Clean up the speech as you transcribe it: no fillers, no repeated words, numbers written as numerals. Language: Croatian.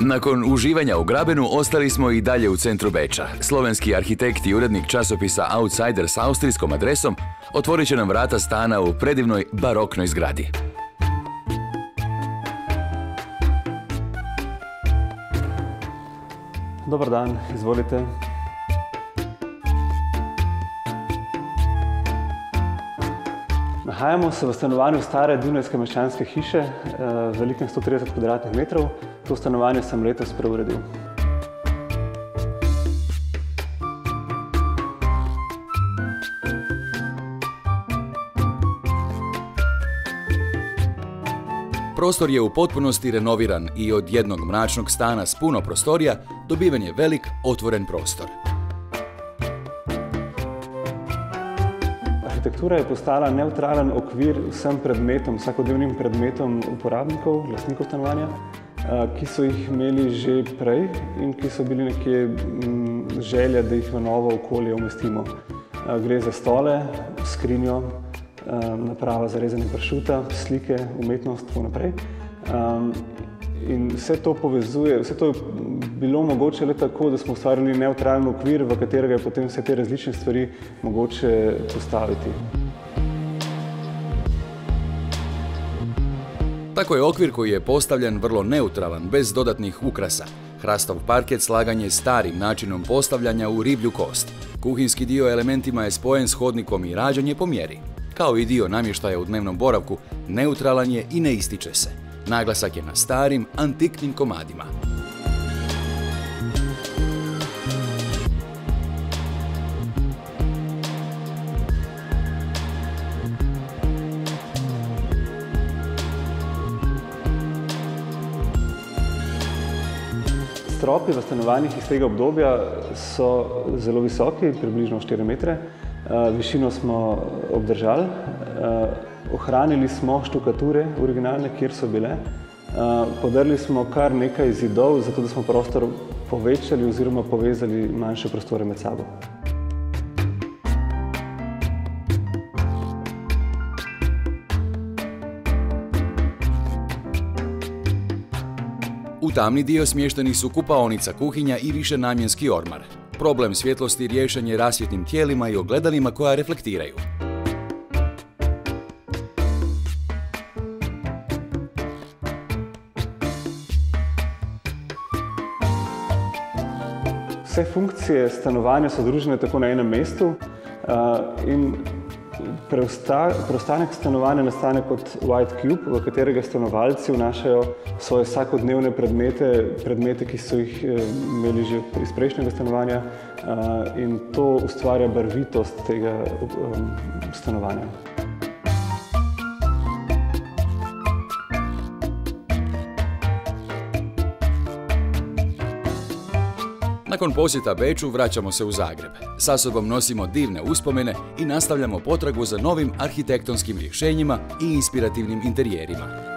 Nakon uživanja u Grabenu ostali smo i dalje u centru Beča. Slovenski arhitekt i urednik časopisa Outsider s austrijskom adresom otvorit će nam vrata stana u predivnoj baroknoj zgradi. Dobar dan, izvolite. Nahajamo se v stanovanju stare dunajske meščanske hiše, velikem 130 kvadratnih metrov. To stanovanje sem letos preuredil. Prostor je u potpunosti renoviran i od jednog mračnog stana s puno prostorija dobiven je velik, otvoren prostor. Arhitektura je postala nevtralen okvir vsem predmetom, vsakodnevnim predmetom uporabnikov, lastnikov stanovanja, ki so jih imeli že prej in ki so bili nekje želja, da jih v novo okolje umestimo. Gre za stole, skrinjo, naprava za rezanje pršuta, slike, umetnost, tako naprej. In vse to povezuje, vse to je bilo mogoče le tako, da smo ustvarili nevtralen okvir, v katerega je potem vse te različne stvari mogoče postaviti. Tako je okvir koji je postavljen vrlo neutralan, bez dodatnih ukrasa. Hrastov parket slagan je starim načinom postavljanja u riblju kost. Kuhinjski dio elementima je spojen s hodnikom i rađen je po mjeri. Kao i dio namještaja u dnevnom boravku, neutralan je i ne ističe se. Naglasak je na starim, antiknim komadima. Stropi v stanovanjih iz tega obdobja so zelo visoki, približno 4 metre. Višino smo obdržali. Ohranili smo štukature originalne, kjer so bile. Podrli smo kar nekaj zidov, zato da smo prostor povečali oziroma povezali manjše prostore med sabo. U tamni dio smješteni su kupaonica, kuhinja i višenamjenski ormar. Problem svjetlosti riješen je rasvjetnim tijelima i ogledalima koja reflektiraju. Vse funkcije stanovanja so združene tako na enem mestu in preostanek stanovanja nastane kot white cube, v katerega stanovalci vnašajo svoje vsakodnevne predmete, ki so jih imeli že iz prejšnjega stanovanja, in to ustvarja barvitost tega stanovanja. Nakon posjeta Beču vraćamo se u Zagreb. Sa sobom nosimo divne uspomene i nastavljamo potragu za novim arhitektonskim rješenjima i inspirativnim interijerima.